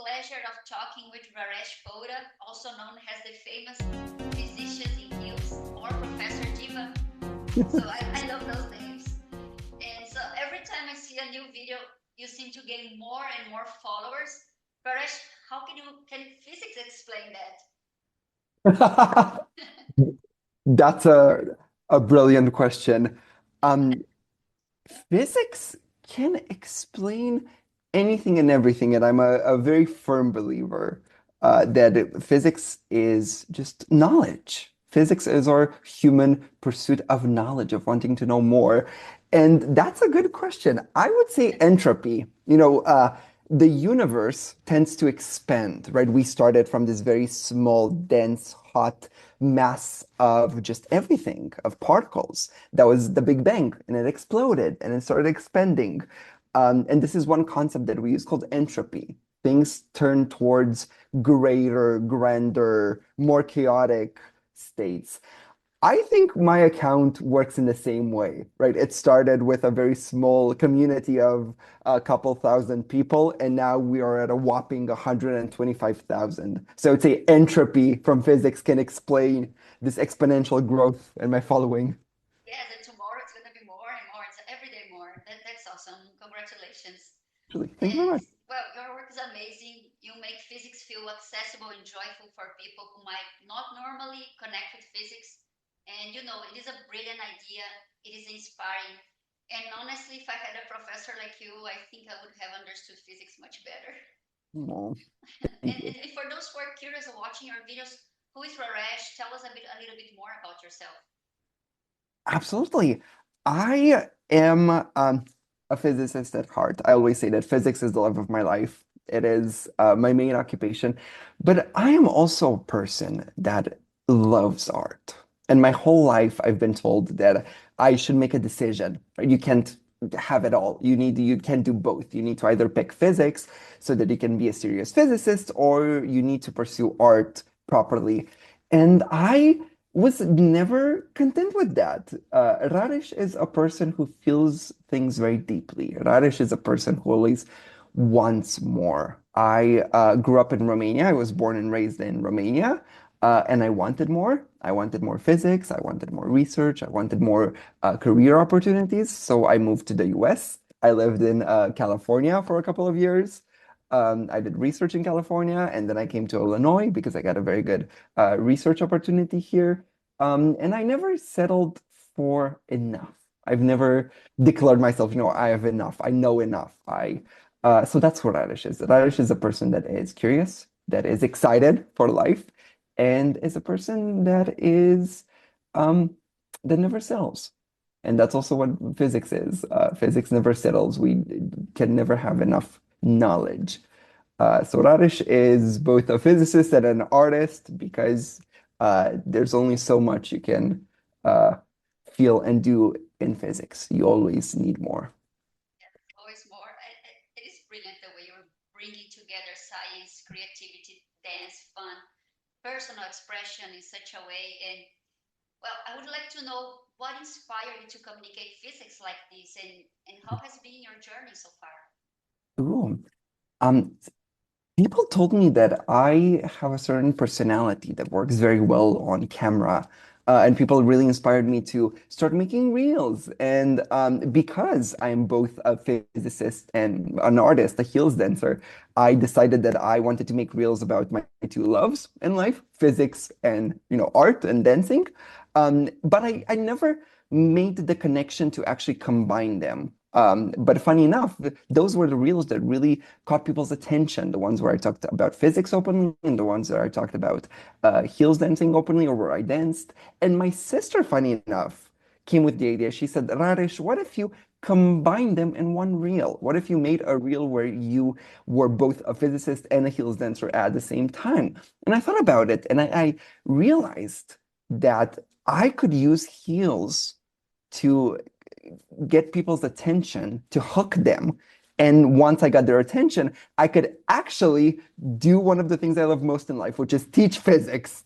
pleasure of talking with Raresh Poda, also known as the famous physician in heels, or Professor Diva. So I love those names. And so every time I see a new video, you seem to gain more and more followers. Raresh, how can physics explain that? That's a brilliant question. Um, Physics can explain anything and everything, and I'm a very firm believer that physics is just knowledge. Physics is our human pursuit of knowledge, of wanting to know more. And that's a good question. I would say entropy. The universe tends to expand, right? We started from this very small, dense, hot mass of just everything, of particles. That was the Big Bang, and it exploded and it started expanding. And this is one concept that we use called entropy. Things turn towards greater, grander, more chaotic states. I think my account works in the same way, right? It started with a very small community of a couple thousand people, and now we are at a whopping 125,000. So I'd say entropy from physics can explain this exponential growth in my following. Yes, and tomorrow it's going to be more and more. It's every day more. That's awesome. Congratulations. Actually, thank you very And much. well, your work is amazing. You make physics feel accessible and joyful for people who might not normally connect with physics. And it is a brilliant idea. It is inspiring. And honestly, if I had a professor like you, I think I would have understood physics much better. Oh, and, thank you. and for those who are curious of watching your videos, who is Raresh? Tell us a little bit more about yourself. Absolutely. I am a physicist at heart. I always say that physics is the love of my life. It is my main occupation. But I am also a person that loves art. And my whole life, I've been told that I should make a decision. Right? You can't have it all. You can't do both. You need to either pick physics so that you can be a serious physicist, or you need to pursue art properly. And I was never content with that. Radish is a person who feels things very deeply. Radish is a person who always wants more. I grew up in Romania. I was born and raised in Romania, and I wanted more. I wanted more physics. I wanted more research. I wanted more career opportunities. So I moved to the US. I lived in California for a couple of years. I did research in California, and then I came to Illinois because I got a very good research opportunity here. And I never settled for enough. I've never declared myself, I have enough. I know enough. So that's what Irish is. Irish is a person that is curious, that is excited for life, and is a person um, that never settles. And that's also what physics is. Physics never settles. We can never have enough knowledge. So Radish is both a physicist and an artist because there's only so much you can uh, feel and do in physics. You always need more. Yes, always more. It is brilliant the way you're bringing together science, creativity, dance, fun, personal expression in such a way. And well, I would like to know what inspired you to communicate physics like this, and how has been your journey so far? Ooh. Um, People told me that I have a certain personality that works very well on camera. And people really inspired me to start making reels. And because I'm both a physicist and an artist, a heels dancer, I decided that I wanted to make reels about my two loves in life, physics and, art and dancing. But I never made the connection to actually combine them. But funny enough, those were the reels that really caught people's attention. The ones where I talked about physics openly, and the ones where I talked about heels dancing openly, or where I danced. And my sister, funny enough, came with the idea. She said, Raresh, what if you combine them in one reel? What if you made a reel where you were both a physicist and a heels dancer at the same time? And I thought about it, and I realized that I could use heels to get people's attention, to hook them. And once I got their attention, I could actually do one of the things I love most in life, which is teach physics.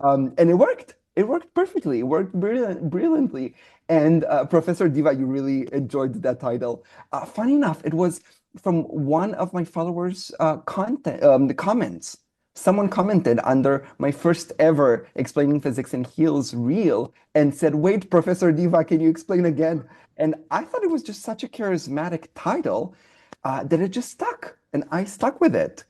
And it worked. It worked perfectly. It worked brilliantly. And Professor Diva, you really enjoyed that title. Funny enough, it was from one of my followers' the comments. Someone commented under my first ever Explaining Physics in Heels reel and said, "Wait, Professor Diva, can you explain again?" And I thought it was just such a charismatic title that it just stuck, and I stuck with it.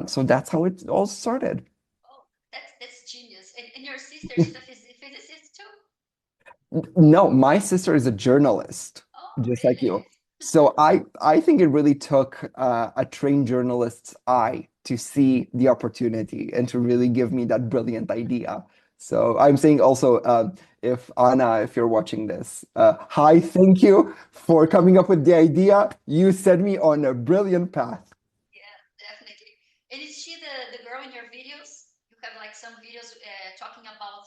So that's how it all started. Oh, that's genius. And your sister, she's a physicist too? No, my sister is a journalist, Oh, just like really? you. So I think it really took a trained journalist's eye to see the opportunity and to really give me that brilliant idea. So I'm saying also, if Anna, if you're watching this, hi, thank you for coming up with the idea. You set me on a brilliant path. Yeah, definitely. And is she the girl in your videos? You have like some videos talking about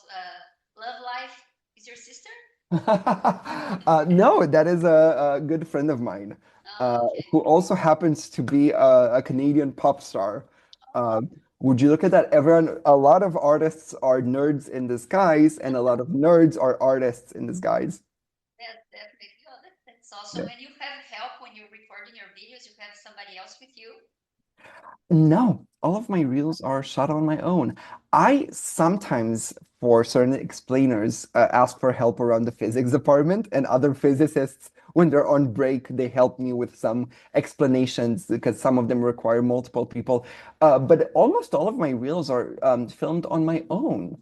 love life. Is your sister? No, that is a good friend of mine, Oh, okay. who also happens to be a Canadian pop star. Oh, Would you look at that? Everyone, a lot of artists are nerds in disguise, and a lot of nerds are artists in disguise. yeah, definitely. Oh, that's Yeah. awesome. And you have help when you're recording your videos. You have somebody else with you. No, all of my reels are shot on my own. I sometimes, for certain explainers, ask for help around the physics department, and other physicists, when they're on break, they help me with some explanations because some of them require multiple people. But almost all of my reels are filmed on my own,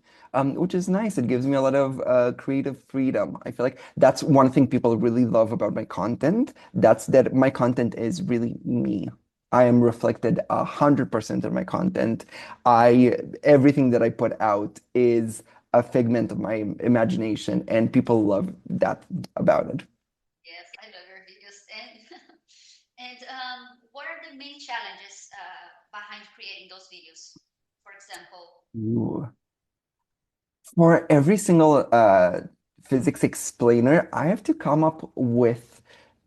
which is nice. It gives me a lot of creative freedom. I feel like that's one thing people really love about my content. That's that my content is really me. I am reflected 100% of my content. Everything that I put out is a figment of my imagination, and people love that about it. Yes, I love your videos. And what are the main challenges behind creating those videos? For example, Ooh. For every single physics explainer, I have to come up with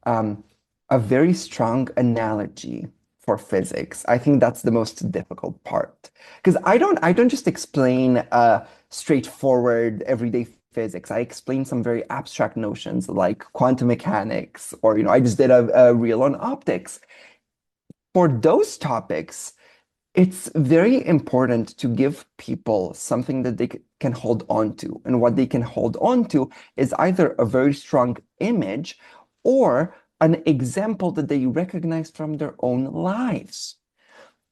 um, a very strong analogy for physics. I think that's the most difficult part because I don't just explain straightforward everyday physics. I explain some very abstract notions like quantum mechanics, or I just did a reel on optics. For those topics, it's very important to give people something that they can hold on to. And what they can hold on to is either a very strong image or an example that they recognize from their own lives.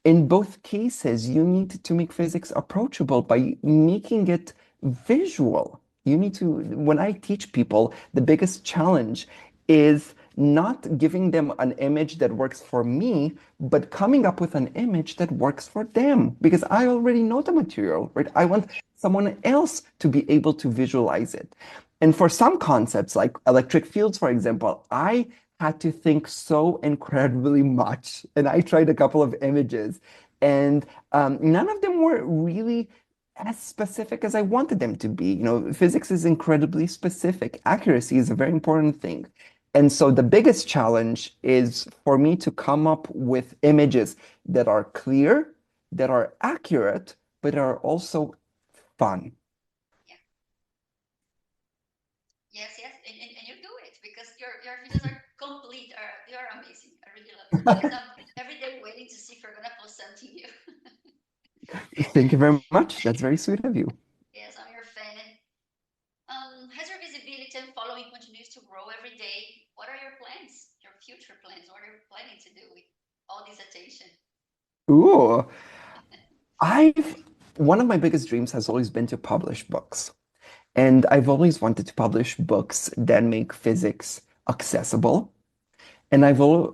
In both cases, you need to make physics approachable by making it visual. When I teach people, the biggest challenge is not giving them an image that works for me, but coming up with an image that works for them because I already know the material, right? I want someone else to be able to visualize it. And for some concepts, like electric fields, for example, I had to think so incredibly much. And I tried a couple of images, and none of them were really as specific as I wanted them to be. Physics is incredibly specific. Accuracy is a very important thing. And so the biggest challenge is for me to come up with images that are clear, that are accurate, but are also fun. yeah, yes, yes, and you do it because your videos are complete. You're amazing. I really love your videos. I'm every day waiting to see if you're gonna post something new. Thank you very much. That's very sweet of you. Yes, I'm your fan. And, as your visibility and following continues to grow every day, what are your plans? Your future plans? What are you planning to do with all this attention? Ooh, I've one of my biggest dreams has always been to publish books. And I've always wanted to publish books that make physics accessible. And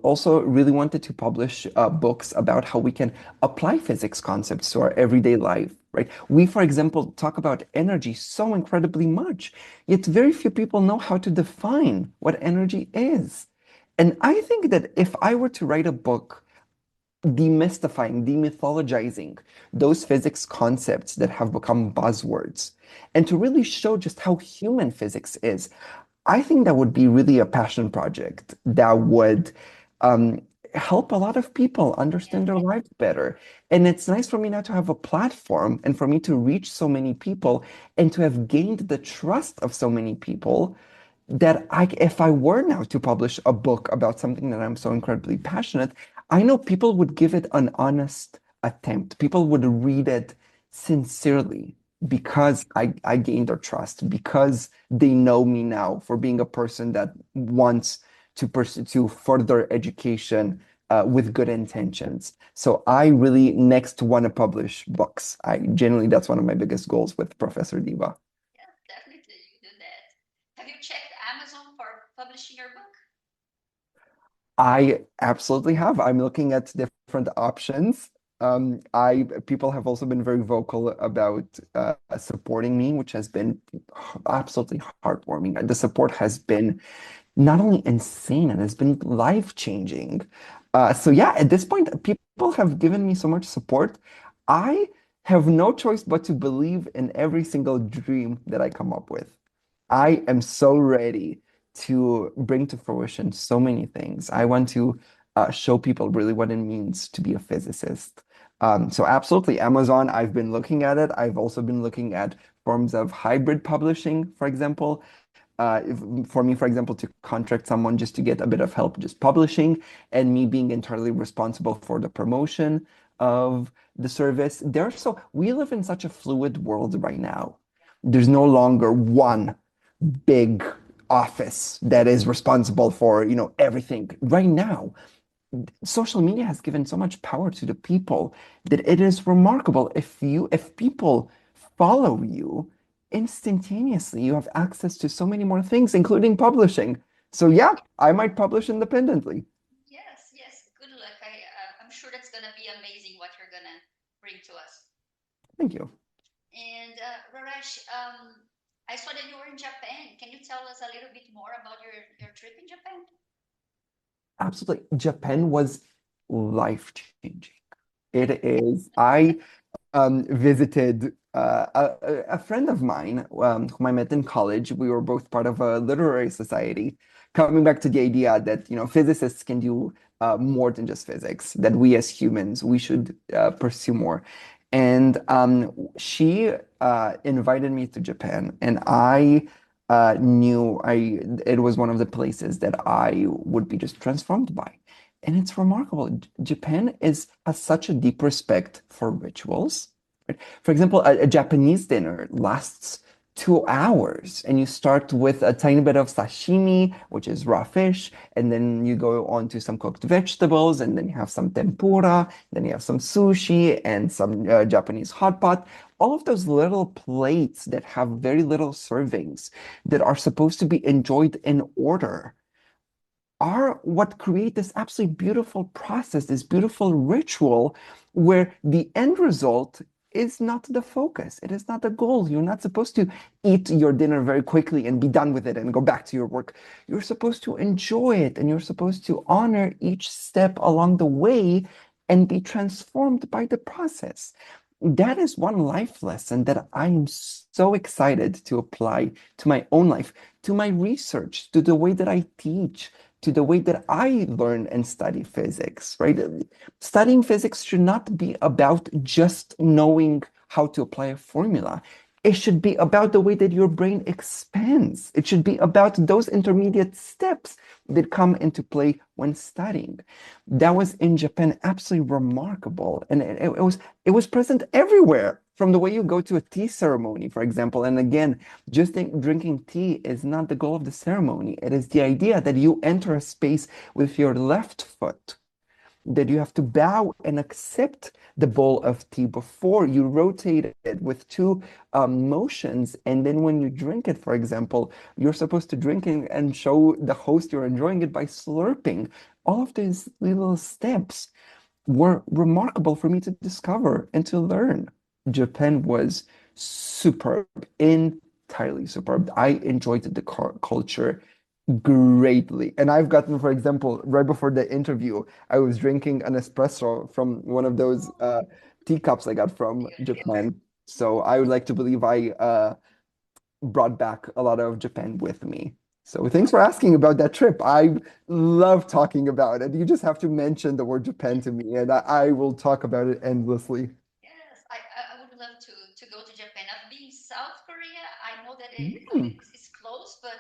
also really wanted to publish books about how we can apply physics concepts to our everyday life, right? We, for example, talk about energy so incredibly much, yet very few people know how to define what energy is. And I think that if I were to write a book demystifying, demythologizing those physics concepts that have become buzzwords, and to really show just how human physics is, I think that would be really a passion project that would um, help a lot of people Yeah, understand their lives better. And it's nice for me now to have a platform and for me to reach so many people and to have gained the trust of so many people that if I were now to publish a book about something that I'm so incredibly passionate, I know people would give it an honest attempt. People would read it sincerely because I gained their trust, because they know me now for being a person that wants to pursue to further education with good intentions. So I really next want to publish books. I generally that's one of my biggest goals with Professor Diva. Yeah, definitely you do that. Have you checked Amazon for publishing your book? I absolutely have. I'm looking at different options. I People have also been very vocal about supporting me, which has been absolutely heartwarming. The support has been not only insane, it has been life-changing. So yeah, at this point, people have given me so much support. I have no choice but to believe in every single dream that I come up with. I am so ready to bring to fruition so many things. I want to show people really what it means to be a physicist. So absolutely, Amazon, I've been looking at it. I've also been looking at forms of hybrid publishing, for example. For me, for example, to contract someone just to get a bit of help just publishing and me being entirely responsible for the promotion of the service. We live in such a fluid world right now. There's no longer one big office that is responsible for, everything. Right now, social media has given so much power to the people that it is remarkable. If people follow you instantaneously, you have access to so many more things, including publishing. So yeah, I might publish independently. Yes, yes. Good luck. I'm sure that's gonna be amazing what you're gonna bring to us. Thank you. And Raresh, I saw that you were in Japan. Can you tell us a little bit more about your trip in Japan? Absolutely. Japan was life-changing. It is. I visited a friend of mine whom I met in college. We were both part of a literary society, coming back to the idea that, physicists can do more than just physics, that we as humans, we should pursue more. And she invited me to Japan, and I knew it was one of the places that I would be just transformed by. And it's remarkable. Japan has such a deep respect for rituals. Right? For example, a Japanese dinner lasts 2 hours, and you start with a tiny bit of sashimi, which is raw fish, and then you go on to some cooked vegetables, and then you have some tempura, then you have some sushi and some Japanese hot pot. All of those little plates that have very little servings that are supposed to be enjoyed in order are what create this absolutely beautiful process, this beautiful ritual where the end result is not the focus. It is not the goal. You're not supposed to eat your dinner very quickly and be done with it and go back to your work. You're supposed to enjoy it and you're supposed to honor each step along the way and be transformed by the process. That is one life lesson that I am so excited to apply to my own life, to my research, to the way that I teach, to the way that I learn and study physics, right? Studying physics should not be about just knowing how to apply a formula. It should be about the way that your brain expands. It should be about those intermediate steps that come into play when studying. That was in Japan absolutely remarkable. And it was present everywhere. From the way you go to a tea ceremony, for example, and again, just drinking tea is not the goal of the ceremony. It is the idea that you enter a space with your left foot, that you have to bow and accept the bowl of tea before you rotate it with two motions. And then when you drink it, for example, you're supposed to drink it and show the host you're enjoying it by slurping. All of these little steps were remarkable for me to discover and to learn. Japan was superb, entirely superb. I enjoyed the culture greatly. And I've gotten, for example, right before the interview, I was drinking an espresso from one of those teacups I got from Japan. So I would like to believe I brought back a lot of Japan with me. So thanks for asking about that trip. I love talking about it. You just have to mention the word Japan to me, and I will talk about it endlessly. Yes, I would love to go to Japan. I've been in South Korea. I know that Mm. it's close, but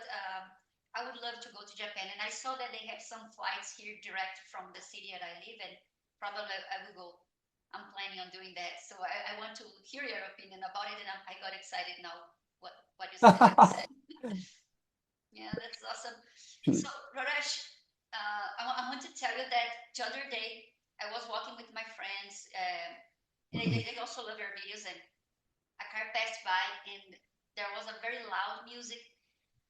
I would love to go to Japan. And I saw that they have some flights here direct from the city that I live in. Probably I will go. I'm planning on doing that. So I want to hear your opinion about it. And I got excited now what you said. Yeah, that's awesome. So, Raresh, I want to tell you that the other day I was walking with my friends, and they also love your videos. And a car passed by, and there was a very loud music.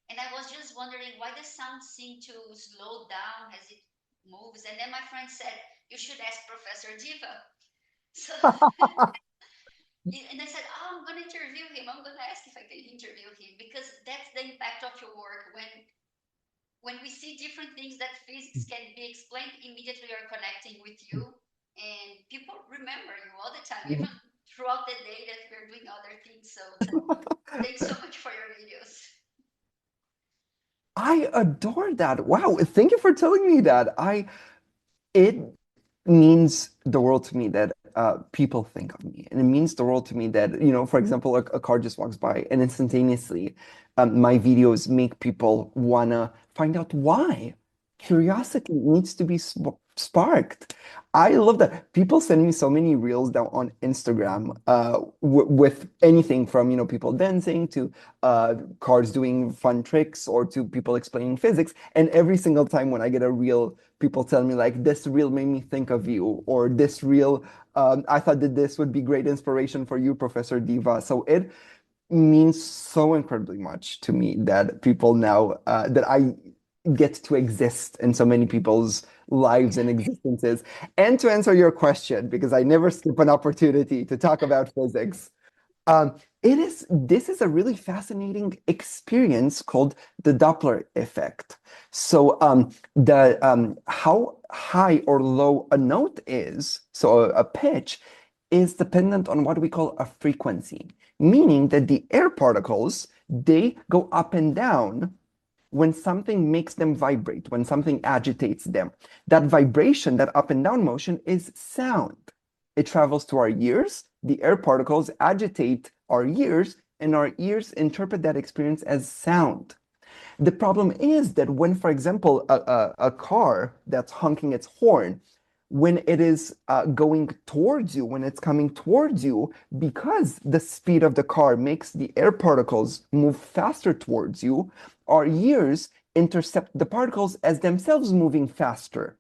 And I was just wondering why the sound seemed to slow down as it moves. And then my friend said, "You should ask Professor Diva." So, and I said, "Oh, I'm going to interview him. I'm going to ask if I can interview him because that's the impact of your work. When we see different things that physics can be explained, immediately you're connecting with you, and people remember you all the time, even throughout the day that we're doing other things. So thanks so much for your videos." I adore that. Wow, thank you for telling me that. It means the world to me that people think of me. And it means the world to me that, for example, a car just walks by and instantaneously my videos make people wanna find out why. Curiosity needs to be sparked. I love that. People send me so many reels now on Instagram w with anything from, people dancing to cars doing fun tricks or to people explaining physics. And every single time when I get a reel, people tell me like this reel made me think of you, or this reel, I thought that this would be great inspiration for you, Professor Diva. So it means so incredibly much to me that people now that I get to exist in so many people's lives and existences. And to answer your question, because I never skip an opportunity to talk about physics, this is a really fascinating experience called the Doppler effect. So the how high or low a note is, so a pitch, is dependent on what we call a frequency, meaning that the air particles, they go up and down when something makes them vibrate, when something agitates them. That vibration, that up and down motion is sound. It travels to our ears. The air particles agitate our ears, and our ears interpret that experience as sound. The problem is that when, for example, a car that's honking its horn, when it is going towards you, when it's coming towards you, because the speed of the car makes the air particles move faster towards you, our ears intercept the particles as themselves moving faster.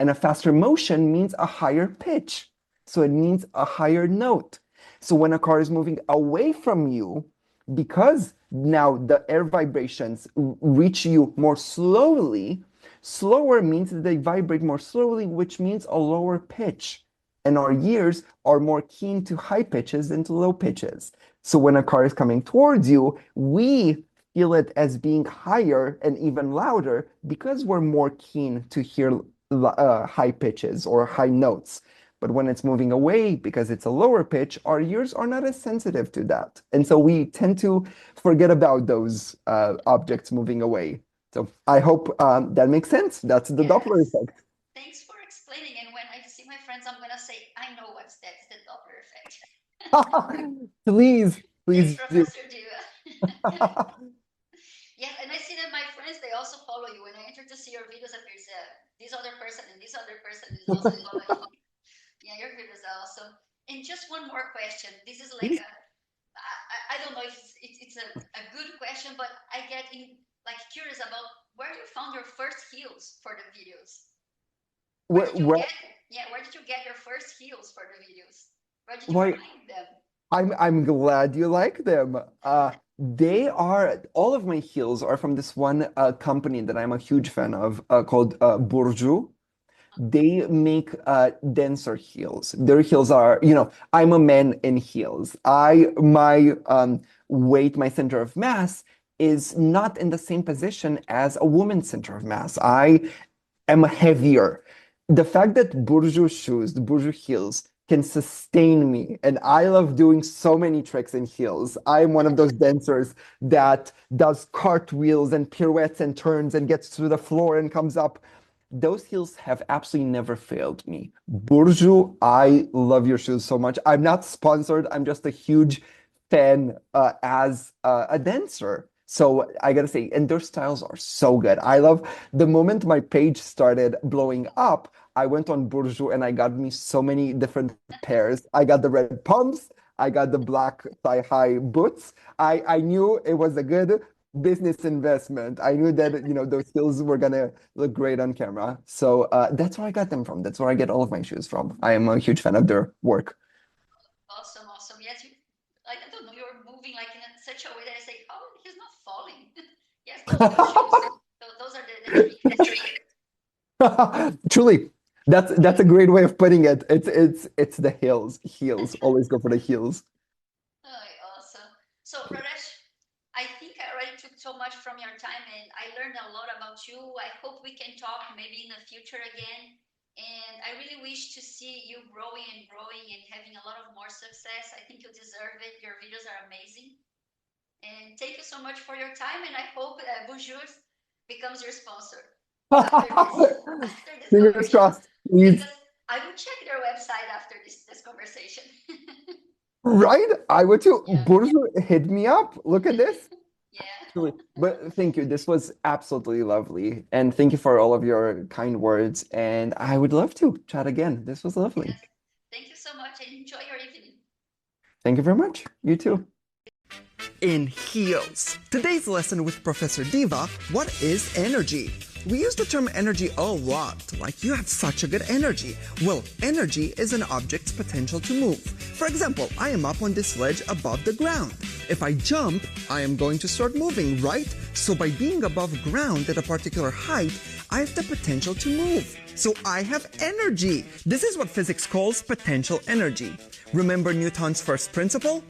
And a faster motion means a higher pitch. So it means a higher note. So when a car is moving away from you, because now the air vibrations reach you more slowly, slower means that they vibrate more slowly, which means a lower pitch. And our ears are more keen to high pitches than to low pitches. So when a car is coming towards you, we feel it as being higher and even louder because we're more keen to hear high pitches or high notes. But when it's moving away, because it's a lower pitch, our ears are not as sensitive to that. And so we tend to forget about those objects moving away. So I hope that makes sense. That's the Doppler Yes. effect. Thanks for explaining. And when I see my friends, I'm gonna say, I know what's that. It's the Doppler effect. Please, Thanks, please do. Professor Diva. Yeah, and I see that my friends they also follow you. When I enter to see your videos, appears this other person and this other person is also following. Yeah, your videos are awesome. And just one more question. This is like Please. I don't know if it's a good question, but I get like curious about where you found your first heels for the videos. Where did you Well, get Yeah, where did you get your first heels for the videos? Where did you why, find them? I'm glad you like them. They are all of my heels are from this one company that I'm a huge fan of called Burju. They make denser heels. Their heels are, I'm a man in heels. My weight, my center of mass is not in the same position as a woman's center of mass. I am heavier. The fact that Burju shoes, the Burju heels, can sustain me, and I love doing so many tricks in heels. I'm one of those dancers that does cartwheels and pirouettes and turns and gets through the floor and comes up. Those heels have absolutely never failed me. Burju, I love your shoes so much. I'm not sponsored. I'm just a huge fan as a dancer. So I gotta say, and their styles are so good. I love the moment my page started blowing up, I went on Bourjois and I got me so many different pairs. I got the red pumps, I got the black thigh-high boots. I knew it was a good business investment. I knew that, those heels were gonna look great on camera. So that's where I got them from. That's where I get all of my shoes from. I am a huge fan of their work. Awesome, awesome. Yes, you, like I don't know, you're moving like in such a way that I say, oh, he's not falling. Yes, those shoes, those are the trick. Truly, that's a great way of putting it. It's the heels. Heels. Always go for the heels. Oh, awesome. So, Raresh, I think I already took so much from your time and I learned a lot about you. I hope we can talk maybe in the future again. And I really wish to see you growing and growing and having a lot of more success. I think you deserve it. Your videos are amazing. And thank you so much for your time. And I hope Bonjour becomes your sponsor after this, after this Fingers conversation, crossed, please. because I will check their website after this conversation. Right? I would too. Yeah, Burju hit me up. Look at this. yeah. Truly. But thank you. This was absolutely lovely. And thank you for all of your kind words. And I would love to chat again. This was lovely. Yes. Thank you so much and enjoy your evening. Thank you very much. You too. In heels. Today's lesson with Professor Diva, what is energy? We use the term energy a lot, like you have such a good energy. Well, energy is an object's potential to move. For example, I am up on this ledge above the ground. If I jump, I am going to start moving, right? So by being above ground at a particular height, I have the potential to move. So I have energy. This is what physics calls potential energy. Remember Newton's first principle?